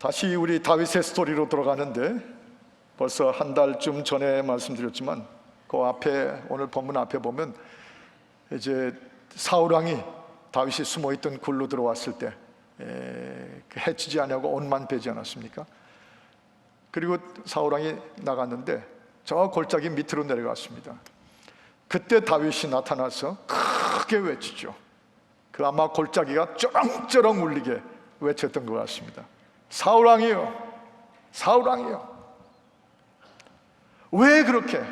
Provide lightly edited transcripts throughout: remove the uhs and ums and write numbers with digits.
다시 우리 다윗의 스토리로 돌아가는데, 벌써 한 달쯤 전에 말씀드렸지만 그 앞에, 오늘 본문 앞에 보면 이제 사울왕이 다윗이 숨어있던 굴로 들어왔을 때 해치지 않냐고 옷만 베지 않았습니까? 그리고 사울왕이 나갔는데 저 골짜기 밑으로 내려갔습니다. 그때 다윗이 나타나서 크게 외치죠. 그 아마 골짜기가 쩌렁쩌렁 울리게 외쳤던 것 같습니다. 사울왕이요, 사울왕이요. 왜 그렇게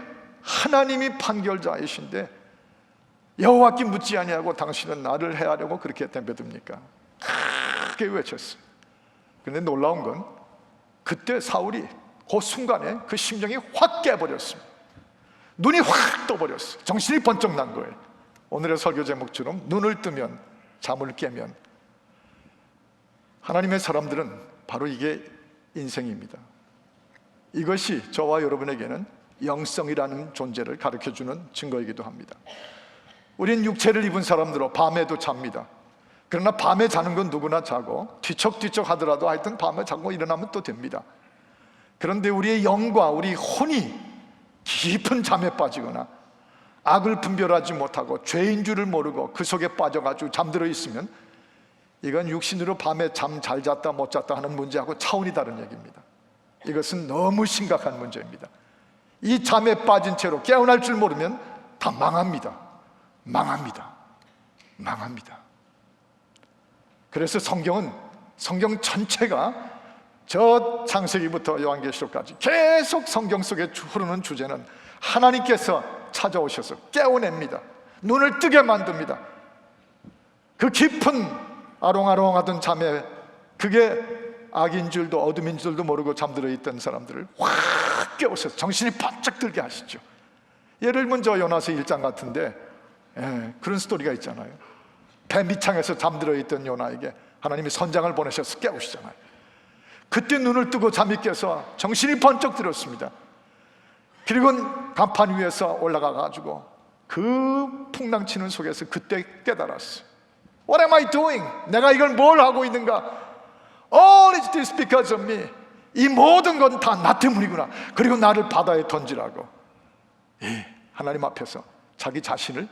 하나님이 판결자이신데 여호와께 묻지 아니하고 당신은 나를 해하려고 그렇게 덤벼듭니까? 크게 외쳤어요. 그런데 놀라운 건 그때 사울이 그 순간에 그 심정이 확 깨버렸습니다. 눈이 확 떠버렸어요. 정신이 번쩍 난 거예요. 오늘의 설교 제목처럼 눈을 뜨면, 잠을 깨면. 하나님의 사람들은 바로 이게 인생입니다. 이것이 저와 여러분에게는 영성이라는 존재를 가르쳐주는 증거이기도 합니다. 우린 육체를 입은 사람들로 밤에도 잡니다. 그러나 밤에 자는 건 누구나 자고 뒤척뒤척 하더라도 하여튼 밤에 자고 일어나면 또 됩니다. 그런데 우리의 영과 우리 혼이 깊은 잠에 빠지거나 악을 분별하지 못하고 죄인 줄을 모르고 그 속에 빠져가지고 잠들어 있으면 이건 육신으로 밤에 잠 잘 잤다 못 잤다 하는 문제하고 차원이 다른 얘기입니다. 이것은 너무 심각한 문제입니다. 이 잠에 빠진 채로 깨어날 줄 모르면 다 망합니다. 망합니다. 망합니다. 그래서 성경 전체가 저 창세기부터 요한계시록까지 계속 성경 속에 흐르는 주제는 하나님께서 찾아오셔서 깨워냅니다. 눈을 뜨게 만듭니다. 그 깊은 아롱아롱하던 잠에, 그게 악인 줄도 어둠인 줄도 모르고 잠들어 있던 사람들을 확 깨우셔서 정신이 번쩍 들게 하시죠. 예를 들면 저 요나서 1장 같은데 그런 스토리가 있잖아요. 배 밑창에서 잠들어 있던 요나에게 하나님이 선장을 보내셔서 깨우시잖아요. 그때 눈을 뜨고 잠이 깨서 정신이 번쩍 들었습니다. 그리고 간판 위에서 올라가 가지고 그 풍랑치는 속에서 그때 깨달았어요. What am I doing? 내가 이걸 뭘 하고 있는가? All is this because of me. 이 모든 건 다 나 때문이구나. 그리고 나를 바다에 던지라고, 하나님 앞에서 자기 자신을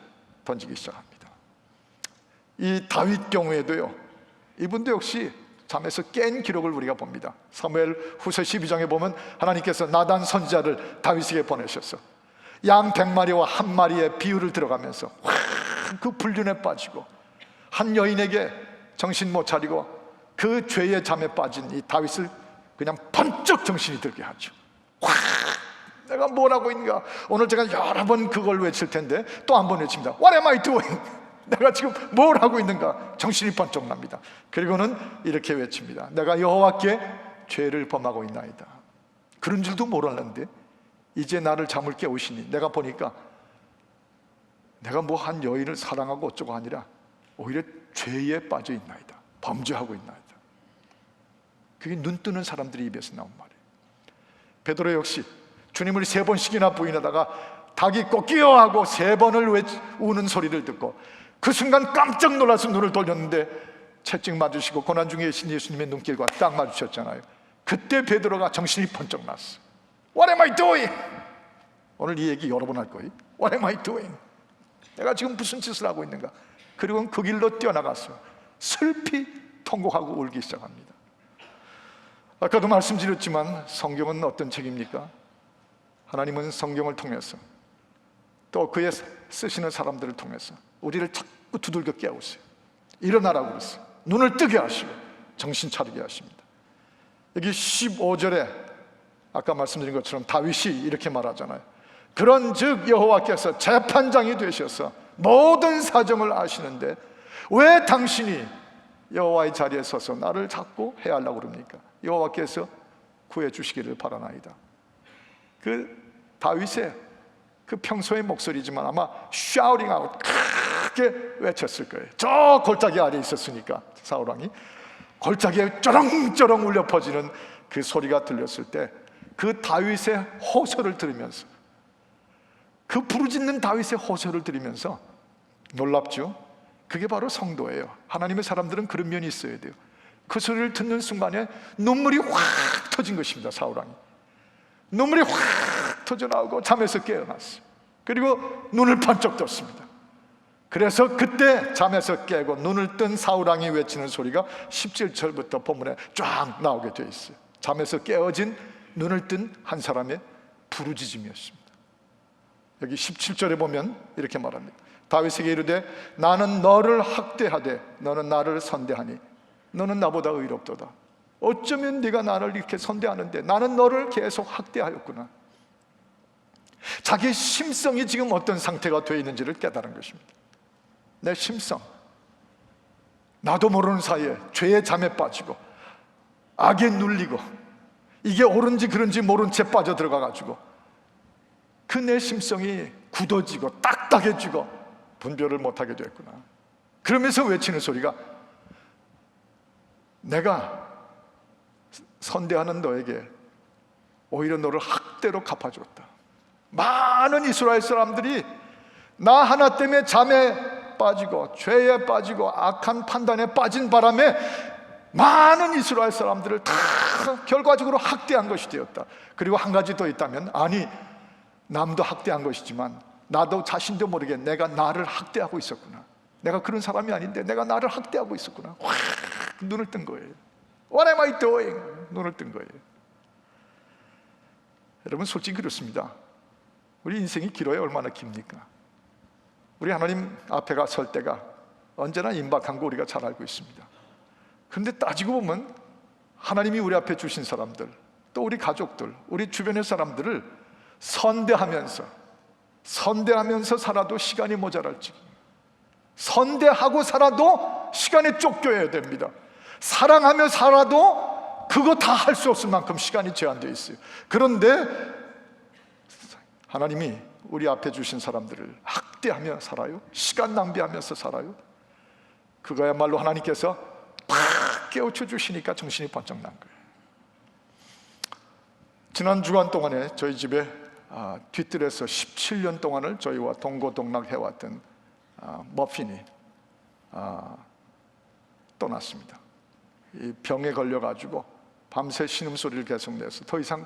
던지기 시작합니다. 이 다윗 경우에도요, 이분도 역시 잠에서 깬 기록을 우리가 봅니다. 사무엘 후서 12장에 보면 하나님께서 나단 선지자를 다윗에게 보내셨어. 양 100마리와 한 마리의 비유를 들어가면서 확 그 불륜에 빠지고 한 여인에게 정신 못 차리고 그 죄의 잠에 빠진 이 다윗을 그냥 번쩍 정신이 들게 하죠. 확, 내가 뭘 하고 있는가? 오늘 제가 여러 번 그걸 외칠 텐데 또 한 번 외칩니다. What am I doing? 내가 지금 뭘 하고 있는가? 정신이 번쩍 납니다. 그리고는 이렇게 외칩니다. 내가 여호와께 죄를 범하고 있나이다. 그런 줄도 몰랐는데 이제 나를 잠을 깨우시니 내가 보니까 내가 뭐 한 여인을 사랑하고 어쩌고 아니라 오히려 죄에 빠져 있나이다. 범죄하고 있나이다. 그게 눈 뜨는 사람들의 입에서 나온 말이에요. 베드로 역시 주님을 3번씩이나 부인하다가 닭이 꺾이어 하고 3번을 우는 소리를 듣고 그 순간 깜짝 놀라서 눈을 돌렸는데 채찍 맞으시고 고난 중에 계신 예수님의 눈길과 딱 마주쳤잖아요. 그때 베드로가 정신이 번쩍 났어. What am I doing? 오늘 이 얘기 여러 번 할 거예요. What am I doing? 내가 지금 무슨 짓을 하고 있는가? 그리고 그 길로 뛰어나갔어요. 슬피 통곡하고 울기 시작합니다. 아까도 말씀드렸지만 성경은 어떤 책입니까? 하나님은 성경을 통해서 또 그의 쓰시는 사람들을 통해서 우리를 자꾸 두들겨 깨우세요. 일어나라고 그랬어요. 눈을 뜨게 하시고 정신 차리게 하십니다. 여기 15절에 아까 말씀드린 것처럼 다윗이 이렇게 말하잖아요. 그런즉 여호와께서 재판장이 되셔서 모든 사정을 아시는데 왜 당신이 여호와의 자리에 서서 나를 자꾸 해하려고 그럽니까? 여호와께서 구해 주시기를 바라나이다. 그 다윗의 그 평소의 목소리지만 아마 샤우팅하고 크게 외쳤을 거예요. 저 골짜기 아래에 있었으니까 사울왕이 골짜기에 쩌렁쩌렁 울려 퍼지는 그 소리가 들렸을 때 그 다윗의 호소를 들으면서, 그 부르짖는 다윗의 호소를 들으면서 놀랍죠? 그게 바로 성도예요. 하나님의 사람들은 그런 면이 있어야 돼요. 그 소리를 듣는 순간에 눈물이 확 터진 것입니다. 사울왕이 눈물이 확 터져나오고 잠에서 깨어났어요. 그리고 눈을 번쩍 떴습니다. 그래서 그때 잠에서 깨고 눈을 뜬 사울왕이 외치는 소리가 17절부터 본문에 쫙 나오게 되어 있어요. 잠에서 깨어진 눈을 뜬 한 사람의 부르짖음이었습니다. 여기 17절에 보면 이렇게 말합니다. 다윗에게 이르되 나는 너를 학대하되 너는 나를 선대하니 너는 나보다 의롭도다. 어쩌면 네가 나를 이렇게 선대하는데 나는 너를 계속 학대하였구나. 자기의 심성이 지금 어떤 상태가 되어 있는지를 깨달은 것입니다. 내 심성, 나도 모르는 사이에 죄의 잠에 빠지고 악에 눌리고 이게 옳은지 그른지 모른 채 빠져들어가가지고 그 내 심성이 굳어지고 딱딱해지고 분별을 못하게 됐구나. 그러면서 외치는 소리가 내가 선대하는 너에게 오히려 너를 학대로 갚아줬다. 많은 이스라엘 사람들이 나 하나 때문에 잠에 빠지고 죄에 빠지고 악한 판단에 빠진 바람에 많은 이스라엘 사람들을 다 결과적으로 학대한 것이 되었다. 그리고 한 가지 더 있다면, 아니 남도 학대한 것이지만 나도 자신도 모르게 내가 나를 학대하고 있었구나. 내가 그런 사람이 아닌데 내가 나를 학대하고 있었구나. 확 눈을 뜬 거예요. What am I doing? 눈을 뜬 거예요. 여러분 솔직히 그렇습니다. 우리 인생이 길어야 얼마나 깁니까? 우리 하나님 앞에 가 설 때가 언제나 임박한 거 우리가 잘 알고 있습니다. 그런데 따지고 보면 하나님이 우리 앞에 주신 사람들, 또 우리 가족들, 우리 주변의 사람들을 선대하면서 살아도 시간이 모자랄지, 선대하고 살아도 시간에 쫓겨야 됩니다. 사랑하며 살아도 그거 다 할 수 없을 만큼 시간이 제한되어 있어요. 그런데 하나님이 우리 앞에 주신 사람들을 학대하며 살아요? 시간 낭비하면서 살아요? 그거야말로 하나님께서 팍 깨우쳐 주시니까 정신이 번쩍 난 거예요. 지난 주간 동안에 저희 집에 뒤뜰에서 17년 동안을 저희와 동고동락 해왔던 머핀이 떠났습니다. 이 병에 걸려가지고 밤새 신음소리를 계속 내서 더 이상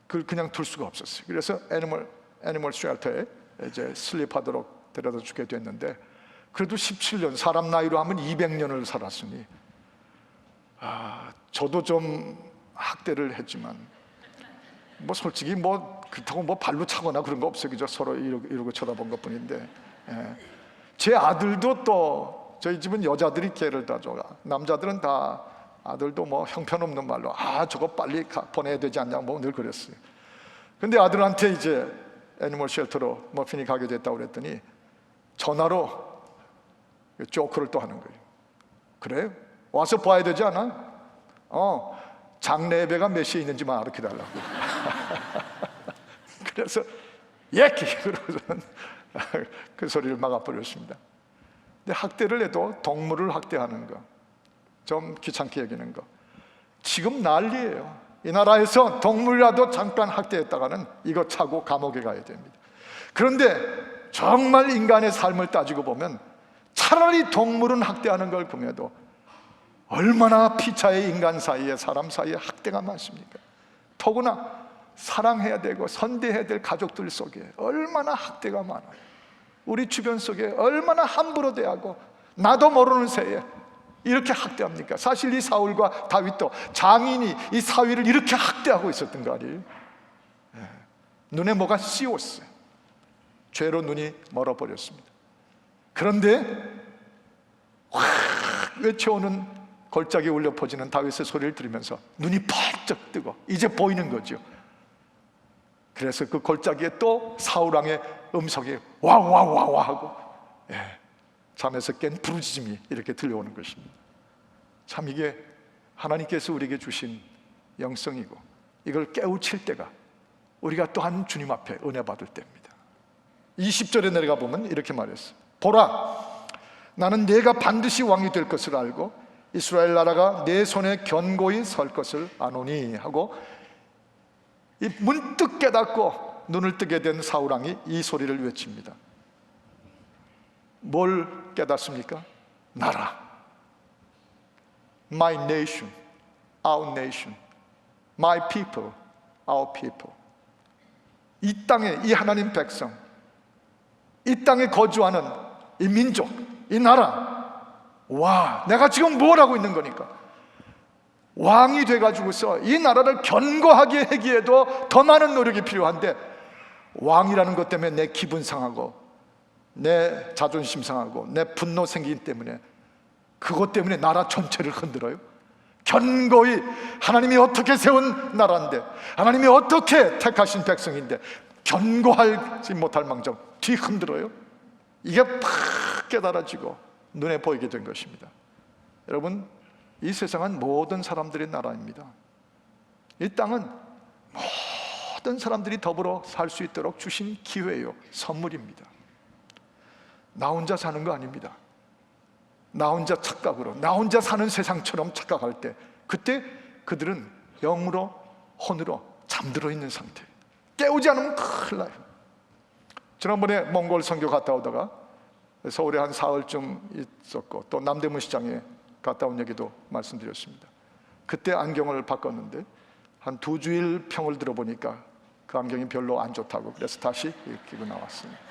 그걸 그냥 둘 수가 없었어요. 그래서 애니멀 쉘터에 이제 슬립하도록 데려다 주게 됐는데, 그래도 17년, 사람 나이로 하면 200년을 살았으니 저도 좀 학대를 했지만 뭐 솔직히 뭐 그렇다고 뭐 발로 차거나 그런 거 없어요. 그죠? 서로 이러고 쳐다본 것 뿐인데, 제 아들도 또 저희 집은 여자들이 개를 다 줘가, 남자들은 다 아들도 뭐 형편없는 말로 저거 빨리 보내야 되지 않냐 뭐 늘 그랬어요. 근데 아들한테 이제 애니멀 쉘터로 머핀이 가게 됐다고 그랬더니 전화로 조크를 또 하는 거예요. 그래? 와서 봐야 되지 않아? 장례 예배가 몇 시에 있는지만 알려달라고. 그래서 예끼 그러고서는 그 소리를 막아버렸습니다. 근데 학대를 해도 동물을 학대하는 거, 좀 귀찮게 여기는 거, 지금 난리예요. 이 나라에서 동물이라도 잠깐 학대했다가는 이거 차고 감옥에 가야 됩니다. 그런데 정말 인간의 삶을 따지고 보면 차라리 동물은 학대하는 걸 보면도 얼마나 피차의 인간 사이에, 사람 사이에 학대가 많습니까? 더구나 사랑해야 되고 선대해야 될 가족들 속에 얼마나 학대가 많아요. 우리 주변 속에 얼마나 함부로 대하고 나도 모르는 새에 이렇게 학대합니까? 사실 이 사울과 다윗도 장인이 이 사위를 이렇게 학대하고 있었던 거 아니에요? 눈에 뭐가 씌웠어요. 죄로 눈이 멀어버렸습니다. 그런데 확 외쳐오는 골짜기에 울려 퍼지는 다윗의 소리를 들으면서 눈이 번쩍 뜨고 이제 보이는 거죠. 그래서 그 골짜기에 또 사울왕의 음성이 와와와와 하고 잠에서 깬 부르짖음이 이렇게 들려오는 것입니다. 참 이게 하나님께서 우리에게 주신 영성이고, 이걸 깨우칠 때가 우리가 또한 주님 앞에 은혜 받을 때입니다. 20절에 내려가 보면 이렇게 말했어요. 보라, 나는 네가 반드시 왕이 될 것을 알고 이스라엘 나라가 내 손에 견고히 설 것을 아노니 하고, 이 문득 깨닫고 눈을 뜨게 된 사울왕이 이 소리를 외칩니다. 뭘 깨닫습니까? 나라, My nation, our nation. My people, our people. 이 땅에 이 하나님 백성, 이 땅에 거주하는 이 민족, 이 나라. 와, 내가 지금 뭘 하고 있는 거니까. 왕이 돼가지고서 이 나라를 견고하게 하기에도 더 많은 노력이 필요한데, 왕이라는 것 때문에 내 기분 상하고 내 자존심 상하고 내 분노 생기기 때문에, 그것 때문에 나라 전체를 흔들어요? 견고히 하나님이 어떻게 세운 나라인데, 하나님이 어떻게 택하신 백성인데 견고하지 못할 망정 뒤흔들어요? 이게 팍 깨달아지고 눈에 보이게 된 것입니다. 여러분, 이 세상은 모든 사람들의 나라입니다. 이 땅은 모든 사람들이 더불어 살 수 있도록 주신 기회예요. 선물입니다. 나 혼자 사는 거 아닙니다. 나 혼자 착각으로, 나 혼자 사는 세상처럼 착각할 때, 그때 그들은 영으로 혼으로 잠들어 있는 상태. 깨우지 않으면 큰일 나요. 지난번에 몽골 선교 갔다 오다가 서울에 한 사흘쯤 있었고, 또 남대문 시장에 갔다 온 얘기도 말씀드렸습니다. 그때 안경을 바꿨는데 한 2주일 평을 들어보니까 그 안경이 별로 안 좋다고, 그래서 다시 끼고 나왔습니다.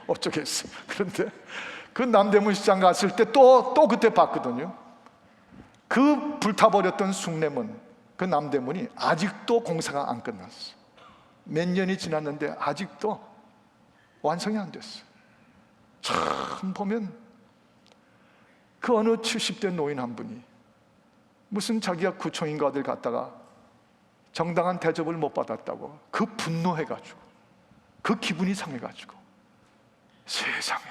어쩌겠어. 그런데 그 남대문 시장 갔을 때 또 그때 봤거든요. 그 불타버렸던 숭례문, 그 남대문이 아직도 공사가 안 끝났어. 몇 년이 지났는데 아직도 완성이 안 됐어. 참 보면 그 어느 70대 노인 한 분이 무슨 자기가 구청인가 어딜 갔다가 정당한 대접을 못 받았다고 그 분노해가지고, 그 기분이 상해가지고 세상에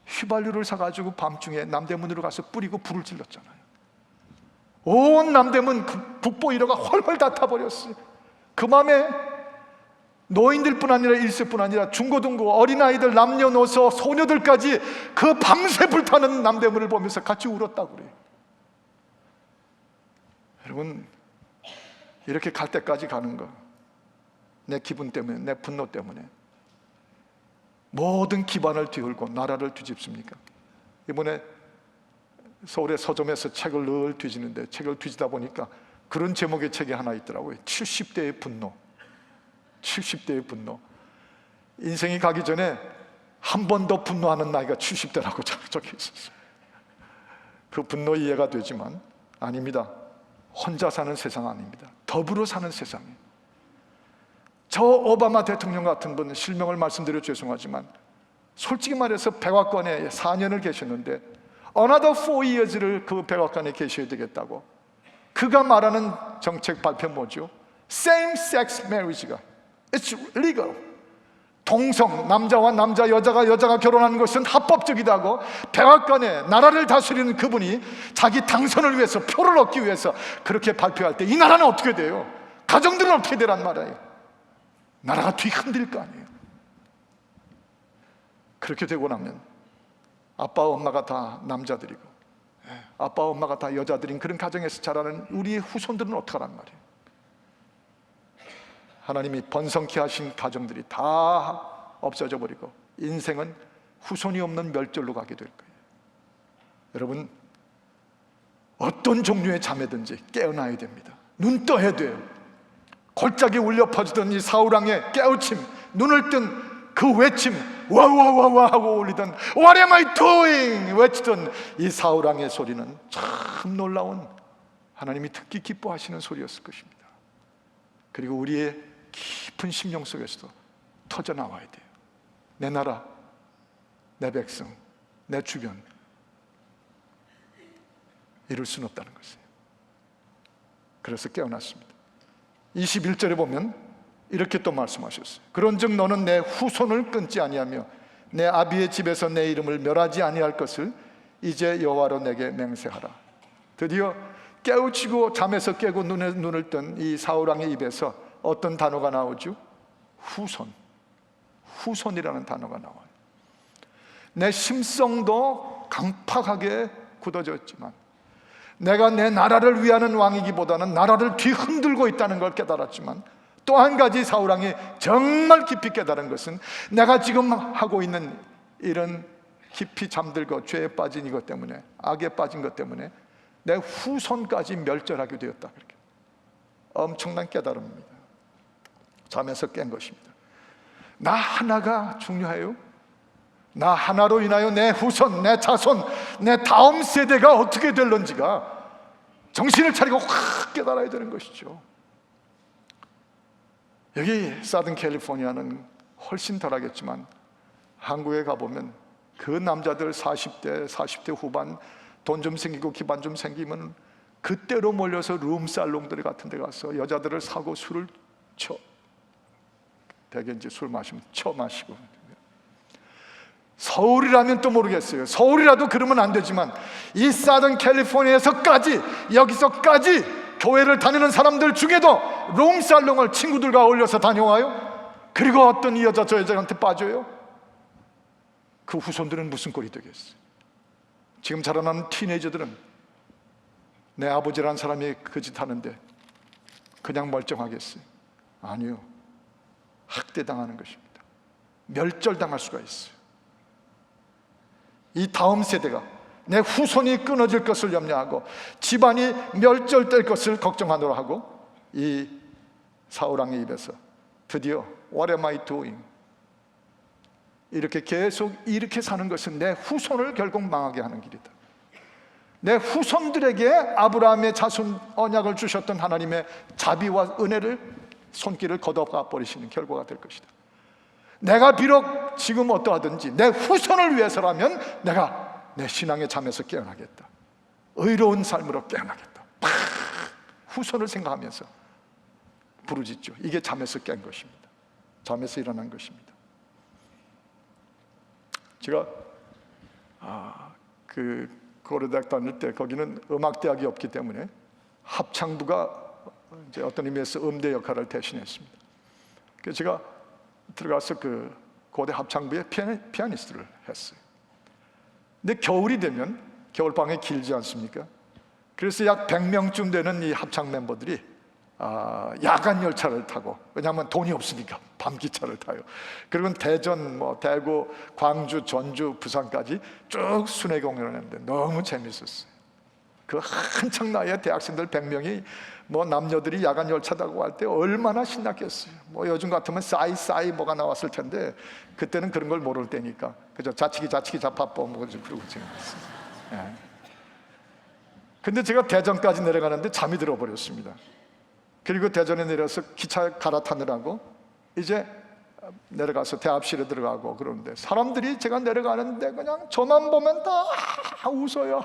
휘발유를 사가지고 밤중에 남대문으로 가서 뿌리고 불을 질렀잖아요. 온 남대문 북보 1호가 훨훨 다 타버렸어요. 그 맘에 노인들뿐 아니라 1세뿐 아니라 중고등부 어린아이들, 남녀노소, 소녀들까지 그 밤새 불타는 남대문을 보면서 같이 울었다고 그래요. 여러분, 이렇게 갈 때까지 가는 거, 내 기분 때문에, 내 분노 때문에 모든 기반을 뒤흔고 나라를 뒤집습니까? 이번에 서울의 서점에서 책을 늘 뒤지는데, 책을 뒤지다 보니까 그런 제목의 책이 하나 있더라고요. 70대의 분노. 70대의 분노. 인생이 가기 전에 한 번 더 분노하는 나이가 70대라고 적혀 있었어요. 그 분노 이해가 되지만 아닙니다. 혼자 사는 세상 아닙니다. 더불어 사는 세상이에요. 저 오바마 대통령 같은 분은, 실명을 말씀드려 죄송하지만 솔직히 말해서 백악관에 4년을 계셨는데 another 4 years를 그 백악관에 계셔야 되겠다고. 그가 말하는 정책 발표 뭐죠? Same sex marriage가 It's legal. 동성, 남자와 남자, 여자가 결혼하는 것은 합법적이다고 백악관에 나라를 다스리는 그분이 자기 당선을 위해서, 표를 얻기 위해서 그렇게 발표할 때 이 나라는 어떻게 돼요? 가정들은 어떻게 되란 말이에요? 나라가 뒤흔들 거 아니에요. 그렇게 되고 나면 아빠 엄마가 다 남자들이고 아빠 엄마가 다 여자들인 그런 가정에서 자라는 우리의 후손들은 어떡하란 말이에요? 하나님이 번성케 하신 가정들이 다 없어져 버리고 인생은 후손이 없는 멸절로 가게 될 거예요. 여러분, 어떤 종류의 잠에든지 깨어나야 됩니다. 눈 떠야 돼요. 골짜기 울려 퍼지던 이 사울왕의 깨우침, 눈을 뜬 그 외침, 와와와와 하고 울리던 What am I doing? 외치던 이 사울왕의 소리는 참 놀라운, 하나님이 특히 기뻐하시는 소리였을 것입니다. 그리고 우리의 깊은 심령 속에서도 터져나와야 돼요. 내 나라, 내 백성, 내 주변 이룰 수는 없다는 것이에요. 그래서 깨어났습니다. 21절에 보면 이렇게 또 말씀하셨어요. 그런즉 너는 내 후손을 끊지 아니하며 내 아비의 집에서 내 이름을 멸하지 아니할 것을 이제 여호와로 내게 맹세하라. 드디어 깨우치고 잠에서 깨고 눈을 뜬 이 사울왕의 입에서 어떤 단어가 나오죠? 후손. 후손이라는 단어가 나와요. 내 심성도 강팍하게 굳어졌지만 내가 내 나라를 위하는 왕이기보다는 나라를 뒤흔들고 있다는 걸 깨달았지만, 또 한 가지 사울왕이 정말 깊이 깨달은 것은 내가 지금 하고 있는 이런 깊이 잠들고 죄에 빠진 이것 때문에, 악에 빠진 것 때문에 내 후손까지 멸절하게 되었다. 그렇게 엄청난 깨달음입니다. 잠에서 깬 것입니다. 나 하나가 중요해요. 나 하나로 인하여 내 후손, 내 자손, 내 다음 세대가 어떻게 될런지가 정신을 차리고 확 깨달아야 되는 것이죠. 여기 사든 캘리포니아는 훨씬 덜하겠지만 한국에 가보면 그 남자들 40대 후반 돈 좀 생기고 기반 좀 생기면 그때로 몰려서 룸살롱들 같은 데 가서 여자들을 사고 술을 대개 이제 술 마시면 마시고. 서울이라면 또 모르겠어요. 서울이라도 그러면 안 되지만 이 사든 캘리포니아에서까지, 여기서까지 교회를 다니는 사람들 중에도 룸살롱을 친구들과 어울려서 다녀와요. 그리고 어떤 이 여자 저 여자한테 빠져요. 그 후손들은 무슨 꼴이 되겠어요? 지금 자라나는 티네이저들은 내 아버지라는 사람이 그 짓 하는데 그냥 멀쩡하겠어요? 아니요. 학대당하는 것입니다. 멸절당할 수가 있어요. 이 다음 세대가, 내 후손이 끊어질 것을 염려하고 집안이 멸절될 것을 걱정하노라 하고 이 사울왕의 입에서 드디어 What am I doing? 이렇게 계속 이렇게 사는 것은 내 후손을 결국 망하게 하는 길이다. 내 후손들에게 아브라함의 자손 언약을 주셨던 하나님의 자비와 은혜를 손길을 걷어가 버리시는 결과가 될 것이다. 내가 비록 지금 어떠하든지 내 후손을 위해서라면 내가 내 신앙의 잠에서 깨어나겠다. 의로운 삶으로 깨어나겠다. 후손을 생각하면서 부르짖죠. 이게 잠에서 깬 것입니다. 잠에서 일어난 것입니다. 제가 그 고려대학 다닐 때 거기는 음악대학이 없기 때문에 합창부가 이제 어떤 의미에서 음대 역할을 대신했습니다. 그래서 제가 들어가서 그 고대 합창부의 피아니스트를 했어요. 근데 겨울이 되면 겨울방학이 길지 않습니까? 그래서 약 100명쯤 되는 이 합창 멤버들이 야간 열차를 타고, 왜냐하면 돈이 없으니까 밤기차를 타요. 그리고 대전, 대구, 광주, 전주, 부산까지 쭉 순회 공연을 했는데 너무 재밌었어요. 그 한창 나이에 대학생들 100명이 남녀들이 야간 열차 타고 갈 때 얼마나 신났겠어요. 요즘 같으면 싸이 뭐가 나왔을 텐데 그때는 그런 걸 모를 때니까 그죠? 자치기 자파뽀 그러고 재밌었어요. 예. 근데 제가 대전까지 내려가는데 잠이 들어버렸습니다. 그리고 대전에 내려서 기차 갈아타느라고 이제 내려가서 대합실에 들어가고 그러는데 사람들이 제가 내려가는데 그냥 저만 보면 다 웃어요.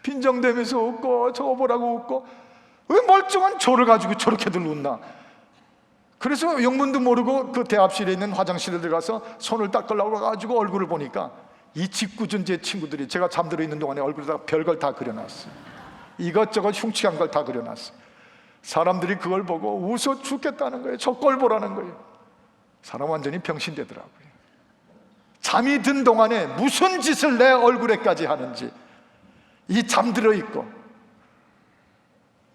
빈정대면서 웃고 저거 보라고 웃고, 왜 멀쩡한 저를 가지고 저렇게들 웃나. 그래서 영문도 모르고 그 대합실에 있는 화장실에 들어가서 손을 닦으려고 가지고 얼굴을 보니까 이 짓궂은 제 친구들이 제가 잠들어 있는 동안에 얼굴에다가 별걸 다 그려놨어요. 이것저것 흉측한 걸 다 그려놨어요. 사람들이 그걸 보고 웃어 죽겠다는 거예요. 저 꼴 보라는 거예요. 사람 완전히 병신되더라고요. 잠이 든 동안에 무슨 짓을 내 얼굴에까지 하는지, 이 잠들어 있고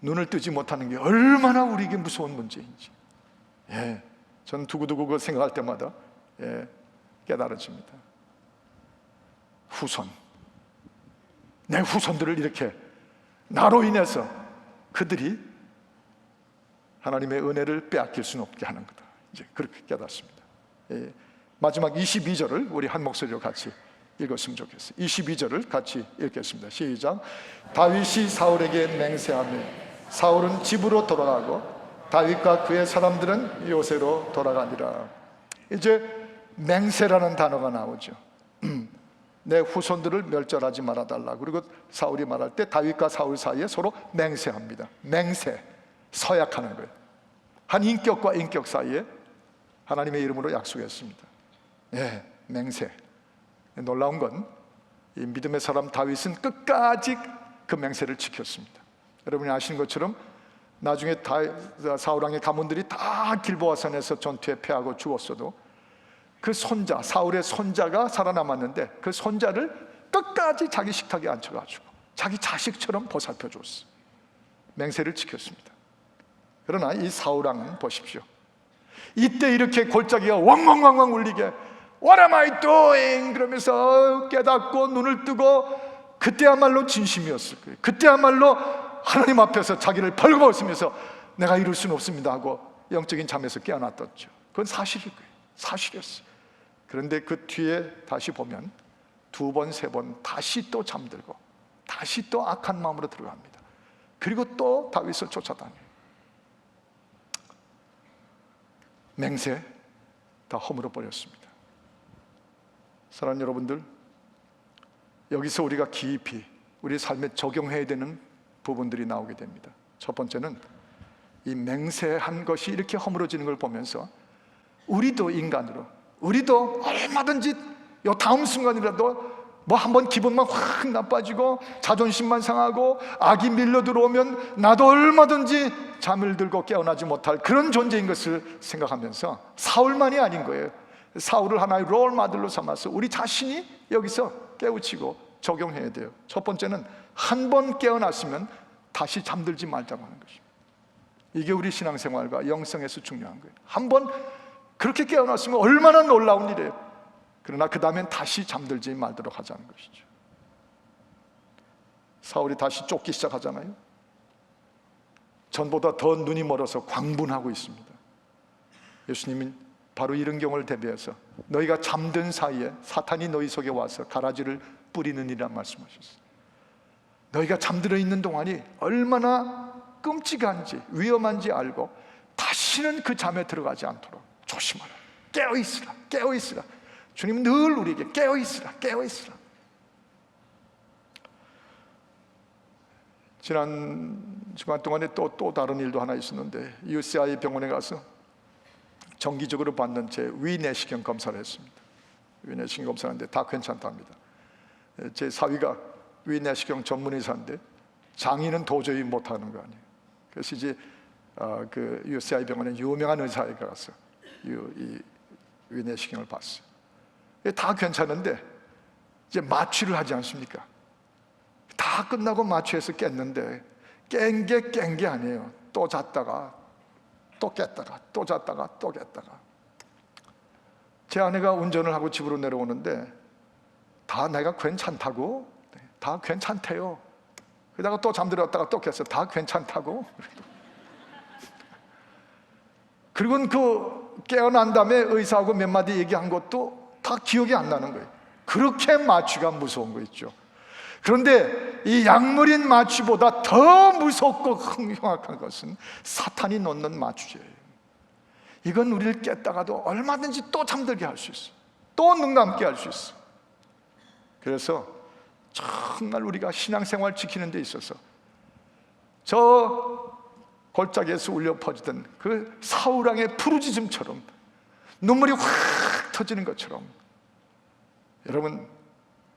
눈을 뜨지 못하는 게 얼마나 우리에게 무서운 문제인지, 저는 두고두고 그걸 생각할 때마다 깨달아집니다. 후손, 내 후손들을 이렇게 나로 인해서 그들이 하나님의 은혜를 빼앗길 수는 없게 하는 거다. 이제 그렇게 깨닫습니다. 마지막 22절을 우리 한 목소리로 같이 읽었으면 좋겠어요. 22절을 같이 읽겠습니다. 시작. 다윗이 사울에게 맹세하며 사울은 집으로 돌아가고 다윗과 그의 사람들은 요새로 돌아가니라. 이제 맹세라는 단어가 나오죠. 내 후손들을 멸절하지 말아달라. 그리고 사울이 말할 때 다윗과 사울 사이에 서로 맹세합니다. 맹세, 서약하는 거예요. 한 인격과 인격 사이에 하나님의 이름으로 약속했습니다. 맹세. 놀라운 건 이 믿음의 사람 다윗은 끝까지 그 맹세를 지켰습니다. 여러분이 아시는 것처럼 나중에 사울왕의 가문들이 다 길보아산에서 전투에 패하고 죽었어도 그 손자, 사울의 손자가 살아남았는데 그 손자를 끝까지 자기 식탁에 앉혀가지고 자기 자식처럼 보살펴 줬어요. 맹세를 지켰습니다. 그러나 이 사울왕은 보십시오. 이때 이렇게 골짜기가 왕왕왕왕 울리게 What am I doing? 그러면서 깨닫고 눈을 뜨고 그때야말로 진심이었을 거예요. 그때야말로 하나님 앞에서 자기를 벌거벗으면서 내가 이룰 수는 없습니다 하고 영적인 잠에서 깨어났었죠. 그건 사실일 거예요. 사실이었어요. 그런데 그 뒤에 다시 보면 두 번, 세 번 다시 또 잠들고 다시 또 악한 마음으로 들어갑니다. 그리고 또 다윗을 쫓아다녀요. 맹세 다 허물어 버렸습니다. 사랑하는 여러분들, 여기서 우리가 깊이 우리 삶에 적용해야 되는 부분들이 나오게 됩니다. 첫 번째는 이 맹세한 것이 이렇게 허물어지는 걸 보면서 우리도 인간으로, 우리도 얼마든지 요 다음 순간이라도 뭐 한번 기분만 확 나빠지고 자존심만 상하고 악이 밀려 들어오면 나도 얼마든지 잠을 들고 깨어나지 못할 그런 존재인 것을 생각하면서 사울만이 아닌 거예요. 사울을 하나의 롤 모델로 삼아서 우리 자신이 여기서 깨우치고 적용해야 돼요. 첫 번째는 한 번 깨어났으면 다시 잠들지 말자고 하는 것입니다. 이게 우리 신앙생활과 영성에서 중요한 거예요. 한 번 그렇게 깨어났으면 얼마나 놀라운 일이에요. 그러나 그 다음엔 다시 잠들지 말도록 하자는 것이죠. 사울이 다시 쫓기 시작하잖아요. 전보다 더 눈이 멀어서 광분하고 있습니다. 예수님은 바로 이런 경우를 대비해서 너희가 잠든 사이에 사탄이 너희 속에 와서 가라지를 뿌리는 이란 말씀하셨어요. 너희가 잠들어 있는 동안이 얼마나 끔찍한지 위험한지 알고 다시는 그 잠에 들어가지 않도록 조심하라. 깨어있으라. 깨어있으라. 주님은 늘 우리에게 깨어있으라. 깨어있으라. 지난 주간 동안에 또 다른 일도 하나 있었는데 UCI 병원에 가서 정기적으로 받는 제 위내시경 검사를 했습니다. 위내시경 검사하는데 다 괜찮답니다. 제 사위가 위내시경 전문의사인데 장인은 도저히 못하는 거 아니에요. 그래서 이제 그 UCI 병원에 유명한 의사에게 가서 이 위내시경을 봤어요. 다 괜찮은데 이제 마취를 하지 않습니까? 다 끝나고 마취해서 깼는데 깬 게 아니에요. 또 잤다가 또 깼다가 또 잤다가 또 깼다가. 제 아내가 운전을 하고 집으로 내려오는데 다 내가 괜찮다고? 다 괜찮대요. 그러다가 또 잠들었다가 또 깼어요. 다 괜찮다고? 그리고 그 깨어난 다음에 의사하고 몇 마디 얘기한 것도 다 기억이 안 나는 거예요. 그렇게 마취가 무서운 거 있죠. 그런데 이 약물인 마취보다 더 무섭고 흉악한 것은 사탄이 놓는 마취제예요. 이건 우리를 깼다가도 얼마든지 또 잠들게 할 수 있어요. 또 눈 감게 할 수 있어요. 그래서 정말 우리가 신앙생활 지키는 데 있어서 저 골짜기에서 울려 퍼지던 그 사울왕의 부르짖음처럼 눈물이 확 터지는 것처럼 여러분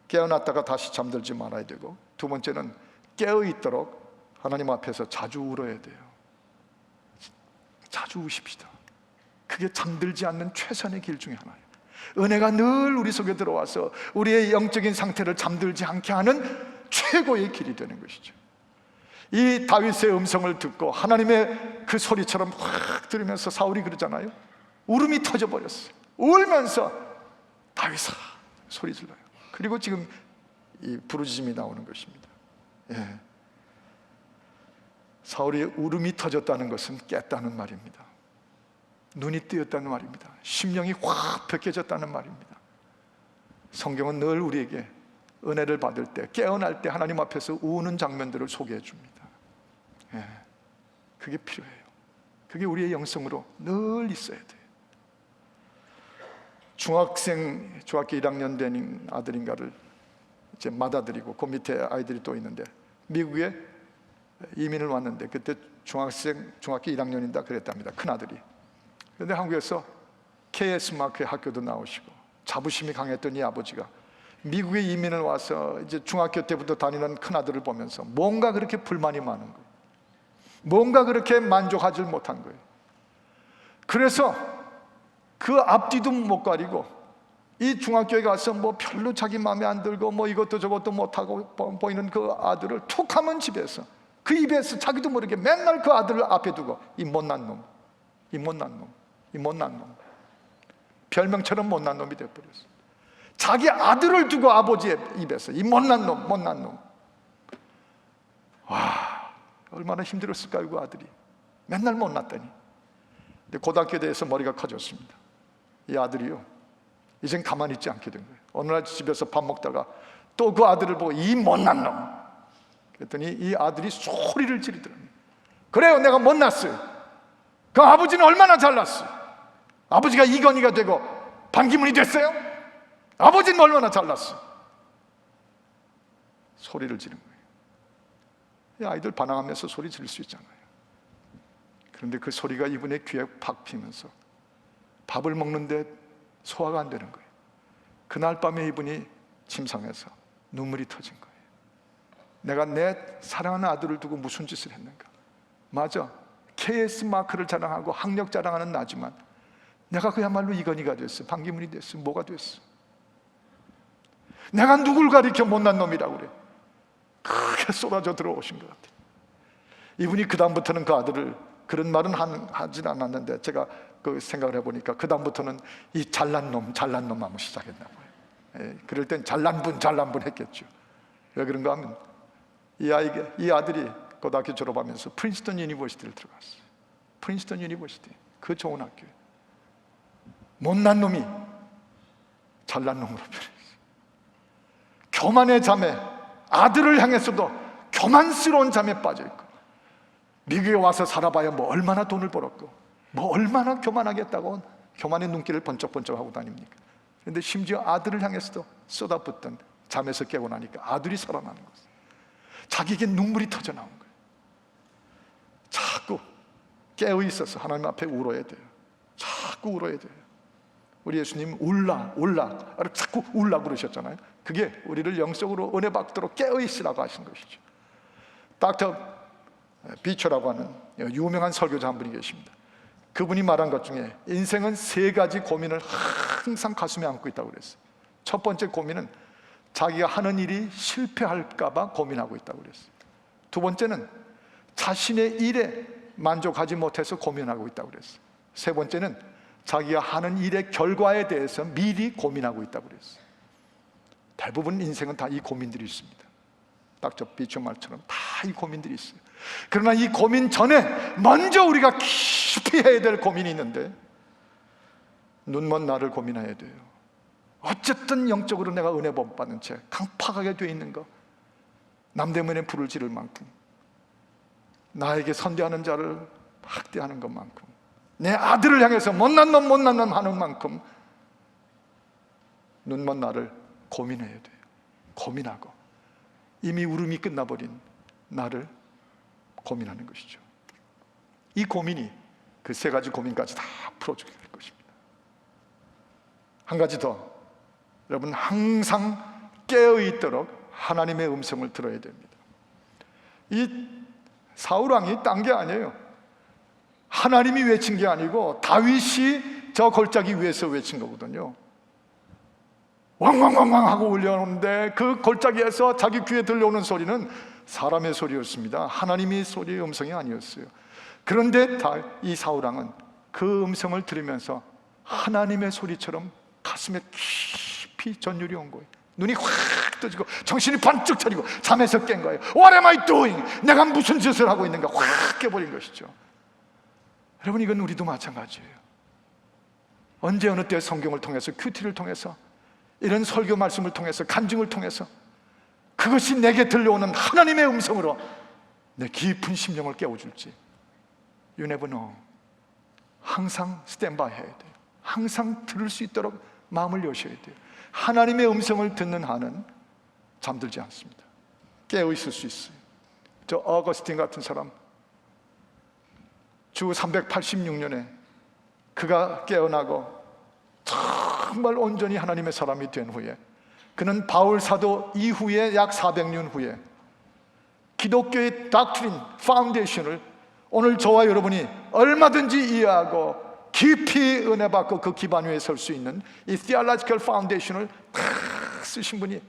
깨어났다가 다시 잠들지 말아야 되고, 두 번째는 깨어있도록 하나님 앞에서 자주 울어야 돼요. 자주 우십시다. 그게 잠들지 않는 최선의 길 중에 하나예요. 은혜가 늘 우리 속에 들어와서 우리의 영적인 상태를 잠들지 않게 하는 최고의 길이 되는 것이죠. 이 다윗의 음성을 듣고 하나님의 그 소리처럼 확 들으면서 사울이 그러잖아요. 울음이 터져버렸어요. 울면서 다윗아 소리 질러요. 그리고 지금 이 부르짖음이 나오는 것입니다. 예. 사울이 울음이 터졌다는 것은 깼다는 말입니다. 눈이 뜨였다는 말입니다. 심령이 확 벗겨졌다는 말입니다. 성경은 늘 우리에게 은혜를 받을 때, 깨어날 때 하나님 앞에서 우는 장면들을 소개해 줍니다. 예. 그게 필요해요. 그게 우리의 영성으로 늘 있어야 돼요. 중학교 1학년 된 아들인가를 이제 맏아들이고 그 밑에 아이들이 또 있는데 미국에 이민을 왔는데 그때 중학교 1학년이다 그랬답니다. 큰아들이. 그런데 한국에서 KS 마크의 학교도 나오시고 자부심이 강했던 이 아버지가 미국에 이민을 와서 이제 중학교 때부터 다니는 큰아들을 보면서 뭔가 그렇게 불만이 많은 거예요. 뭔가 그렇게 만족하지 못한 거예요. 그래서 그 앞뒤도 못 가리고 이 중학교에 가서 뭐 별로 자기 마음에 안 들고 뭐 이것도 저것도 못하고 보이는 그 아들을 툭 하면 집에서 그 입에서 자기도 모르게 맨날 그 아들을 앞에 두고 이 못난 놈, 이 못난 놈, 이 못난 놈 별명처럼 못난 놈이 되어버렸어요. 자기 아들을 두고 아버지의 입에서 이 못난 놈, 못난 놈. 와, 얼마나 힘들었을까요, 그 아들이. 맨날 못났더니. 근데 고등학교에 대해서 머리가 커졌습니다. 이 아들이요, 이젠 가만히 있지 않게 된 거예요. 어느 날 집에서 밥 먹다가 또 그 아들을 보고 이 못난 놈. 그랬더니 이 아들이 소리를 지르더랍니다. 그래요, 내가 못났어요. 그 아버지는 얼마나 잘났어요. 아버지가 이건희가 되고 반기문이 됐어요? 아버지는 얼마나 잘났어요. 소리를 지른 거예요. 이 아이들 반항하면서 소리 지를 수 있잖아요. 그런데 그 소리가 이분의 귀에 팍 피면서 밥을 먹는데 소화가 안 되는 거예요. 그날 밤에 이분이 침상에서 눈물이 터진 거예요. 내가 내 사랑하는 아들을 두고 무슨 짓을 했는가. 맞아, KS 마크를 자랑하고 학력 자랑하는 나지만 내가 그야말로 이건희가 됐어, 반기문이 됐어, 뭐가 됐어. 내가 누굴 가리켜 못난 놈이라고 그래. 크게 쏟아져 들어오신 것 같아요. 이분이 그 다음부터는 그 아들을, 그런 말은 하진 않았는데 제가 그 생각을 해보니까 그 다음부터는 이 잘난 놈 하면 시작했나 봐요. 예, 그럴 땐 잘난 분 했겠죠. 왜 그런가 하면 이 아들이 고등학교 졸업하면서 프린스턴 유니버시티를 들어갔어요. 프린스턴 유니버시티, 그 좋은 학교에 못난 놈이 잘난 놈으로 변했어요. 교만의 잠에, 아들을 향해서도 교만스러운 잠에 빠져있고, 미국에 와서 살아봐야 뭐 얼마나 돈을 벌었고 뭐 얼마나 교만하겠다고 교만의 눈길을 번쩍번쩍 하고 다닙니까? 그런데 심지어 아들을 향해서도 쏟아붓던 잠에서 깨고 나니까 아들이 살아나는 거예요. 자기에게 눈물이 터져 나온 거예요. 자꾸 깨어 있어서 하나님 앞에 울어야 돼요. 자꾸 울어야 돼요. 우리 예수님 울라 자꾸 울라 그러셨잖아요. 그게 우리를 영적으로 은혜 받도록 깨어 있으라고 하신 것이죠. 닥터 비처라고 하는 유명한 설교자 한 분이 계십니다. 그분이 말한 것 중에 인생은 3가지 고민을 항상 가슴에 안고 있다고 그랬어요. 첫 번째 고민은 자기가 하는 일이 실패할까 봐 고민하고 있다고 그랬어요. 두 번째는 자신의 일에 만족하지 못해서 고민하고 있다고 그랬어요. 세 번째는 자기가 하는 일의 결과에 대해서 미리 고민하고 있다고 그랬어요. 대부분 인생은 다 이 고민들이 있습니다. 닥터 비처 말처럼 다 이 고민들이 있어요. 그러나 이 고민 전에 먼저 우리가 깊이 해야 될 고민이 있는데, 눈먼 나를 고민해야 돼요. 어쨌든 영적으로 내가 은혜 못 받는 채 강팍하게 돼 있는 거, 남대문에 불을 지를 만큼, 나에게 선대하는 자를 학대하는 것만큼, 내 아들을 향해서 못난 놈 하는 만큼 눈먼 나를 고민해야 돼요. 고민하고 이미 울음이 끝나버린 나를 고민하는 것이죠. 이 고민이 그 3가지 고민까지 다 풀어주게 될 것입니다. 한 가지 더, 여러분 항상 깨어있도록 하나님의 음성을 들어야 됩니다. 이 사울왕이 딴 게 아니에요. 하나님이 외친 게 아니고 다윗이 저 골짜기 위에서 외친 거거든요. 왕왕왕왕 하고 울려오는데 그 골짜기에서 자기 귀에 들려오는 소리는 사람의 소리였습니다. 하나님의 소리의 음성이 아니었어요. 그런데 이 사울왕은 그 음성을 들으면서 하나님의 소리처럼 가슴에 깊이 전율이 온 거예요. 눈이 확 떠지고 정신이 번쩍 차리고 잠에서 깬 거예요. What am I doing? 내가 무슨 짓을 하고 있는가 확 깨버린 것이죠. 여러분, 이건 우리도 마찬가지예요. 언제 어느 때 성경을 통해서, 큐티를 통해서, 이런 설교 말씀을 통해서, 간증을 통해서 그것이 내게 들려오는 하나님의 음성으로 내 깊은 심령을 깨워줄지 You never know. 항상 스탠바이 해야 돼요. 항상 들을 수 있도록 마음을 여셔야 돼요. 하나님의 음성을 듣는 한은 잠들지 않습니다. 깨어 있을 수 있어요. 저 어거스틴 같은 사람, 주 386년에 그가 깨어나고 정말 온전히 하나님의 사람이 된 후에, 그는 바울 사도 이후에 약 400년 후에 기독교의 닥트린, 파운데이션을 오늘 저와 여러분이 얼마든지 이해하고 깊이 은혜 받고 그 기반 위에 설 수 있는 이 theological foundation을 다 쓰신 분이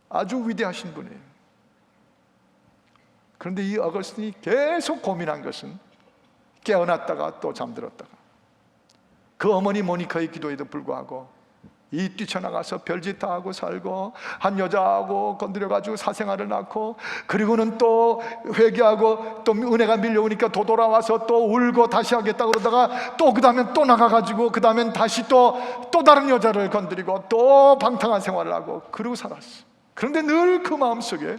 아주 위대하신 분이에요. 그런데 이 어거스틴이 계속 고민한 것은 깨어났다가 또 잠들었다가, 그 어머니 모니카의 기도에도 불구하고 이 뛰쳐나가서 별짓 다 하고 살고, 한 여자하고 건드려가지고 사생활을 낳고, 그리고는 또 회개하고 또 은혜가 밀려오니까 또 돌아와서 또 울고 다시 하겠다 그러다가 또 그 다음엔 또 나가가지고 그 다음엔 다시 또 다른 여자를 건드리고 또 방탕한 생활을 하고 그러고 살았어. 그런데 늘 그 마음속에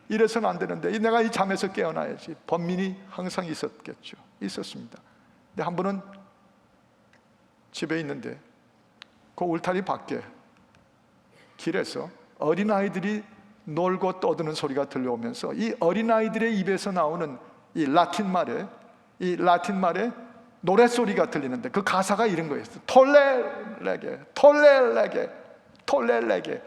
이래서는 안 되는데, 내가 이 잠에서 깨어나야지. 번민이 항상 있었습니다. 근데 한 번은 집에 있는데 그 울타리 밖에 길에서 어린아이들이 놀고 떠드는 소리가 들려오면서 이 어린아이들의 입에서 나오는 이 라틴 말에 노랫소리가 들리는데 그 가사가 이런 거였어요. 톨레레게, 톨레레게, 톨레레게.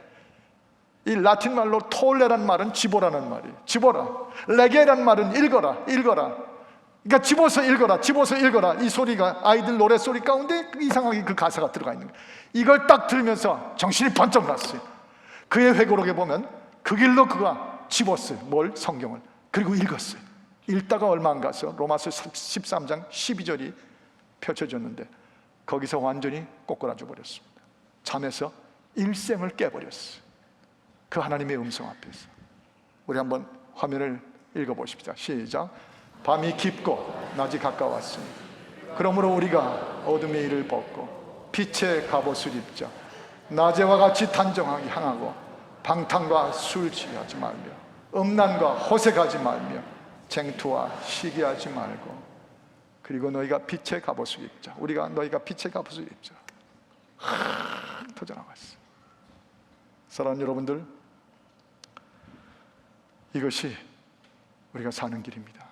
이 라틴 말로 톨레란 말은 집어라는 말이에요. 집어라. 레게란 말은 읽어라, 읽어라. 그러니까 집어서 읽어라, 집어서 읽어라. 이 소리가 아이들 노랫소리 가운데 이상하게 그 가사가 들어가 있는 거예요. 이걸 딱 들으면서 정신이 번쩍 났어요. 그의 회고록에 보면 그 길로 그가 집었어요. 뭘? 성경을. 그리고 읽었어요. 읽다가 얼마 안 가서 로마서 13장 12절이 펼쳐졌는데 거기서 완전히 꼬꾸라져 버렸습니다. 잠에서 일생을 깨버렸어요. 그 하나님의 음성 앞에서. 우리 한번 화면을 읽어보십시다. 시작. 밤이 깊고 낮이 가까웠으니 그러므로 우리가 어둠의 일을 벗고 빛의 갑옷을 입자. 낮에와 같이 단정하게 향하고 방탕과 술 취하지 말며 음란과 호색하지 말며 쟁투와 시기하지 말고, 그리고 너희가 빛의 갑옷을 입자. 우리가 너희가 빛의 갑옷을 입자. 터져 나갔어. 사랑하는 여러분들, 이것이 우리가 사는 길입니다.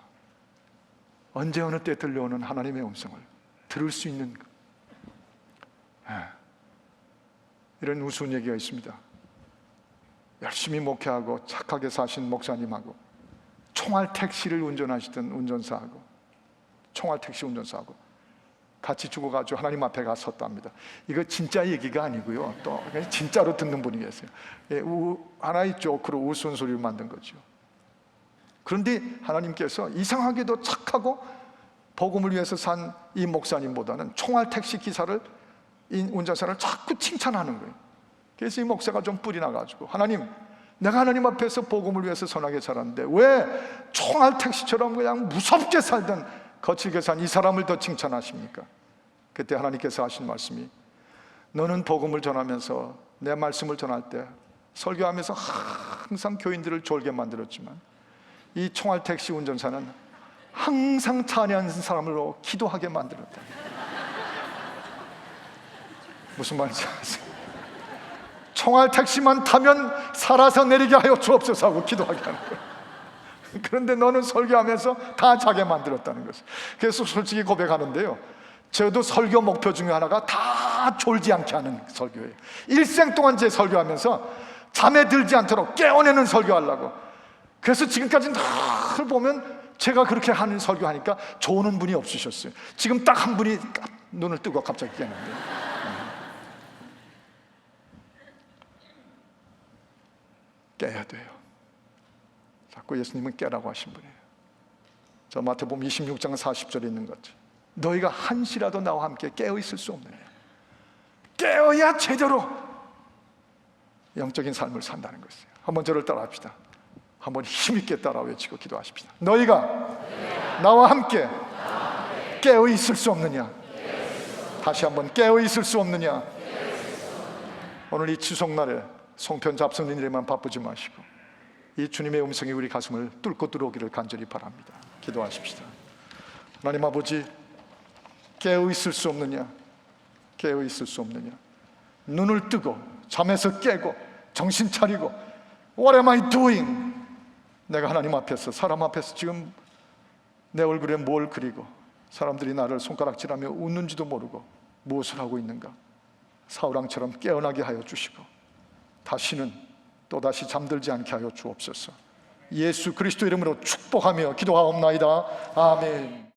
언제 어느 때 들려오는 하나님의 음성을 들을 수 있는 이런 우스운 얘기가 있습니다. 열심히 목회하고 착하게 사신 목사님하고 총알 택시를 운전하시던 운전사하고 총알 택시 운전사하고 같이 죽어가지고 하나님 앞에 가 섰답니다. 이거 진짜 얘기가 아니고요, 또 진짜로 듣는 분이 계세요. 하나의 조크로 우스운 소리를 만든 거죠. 그런데 하나님께서 이상하게도 착하고 복음을 위해서 산 이 목사님보다는 총알 택시 기사를, 이 운전사를 자꾸 칭찬하는 거예요. 그래서 이 목사가 좀 뿔이 나가지고, 하나님, 내가 하나님 앞에서 복음을 위해서 선하게 살았는데 왜 총알 택시처럼 그냥 무섭게 살던 거칠게 산 이 사람을 더 칭찬하십니까? 그때 하나님께서 하신 말씀이, 너는 복음을 전하면서 내 말씀을 전할 때 설교하면서 항상 교인들을 졸게 만들었지만 이 총알 택시 운전사는 항상 찬양하는 사람으로 기도하게 만들었다. 무슨 말인지 아세요? 총알 택시만 타면 살아서 내리게 하여 주옵소서 하고 기도하게 하는 거예요. 그런데 너는 설교하면서 다 자게 만들었다는 것을. 그래서 솔직히 고백하는데요, 저도 설교 목표 중에 하나가 다 졸지 않게 하는 설교예요. 일생 동안 제 설교하면서 잠에 들지 않도록 깨어내는 설교하려고. 그래서 지금까지 늘 보면 제가 그렇게 하는 설교하니까 좋은 분이 없으셨어요. 지금 딱 한 분이 눈을 뜨고 갑자기 깨는데, 깨야 돼요. 자꾸 예수님은 깨라고 하신 분이에요. 저 마태복음 26장 40절에 있는 거죠. 너희가 한시라도 나와 함께 깨어 있을 수 없느냐. 깨어야 제대로 영적인 삶을 산다는 것이에요. 한번 저를 따라합시다. 한번 힘있게 따라 외치고 기도하십시다. 너희가 나와 함께 깨어 있을 수 없느냐. 다시 한번 깨어 있을 수 없느냐. 오늘 이 추석날에 송편 잡수는 일에만 바쁘지 마시고 이 주님의 음성이 우리 가슴을 뚫고 들어오기를 간절히 바랍니다. 기도하십시다. 하나님 아버지, 깨어 있을 수 없느냐. 깨어 있을 수 없느냐. 눈을 뜨고 잠에서 깨고 정신 차리고 What am I doing? 내가 하나님 앞에서, 사람 앞에서 지금 내 얼굴에 뭘 그리고 사람들이 나를 손가락질하며 웃는지도 모르고 무엇을 하고 있는가. 사울왕처럼 깨어나게 하여 주시고 다시는 또다시 잠들지 않게 하여 주옵소서. 예수 그리스도 이름으로 축복하며 기도하옵나이다. 아멘.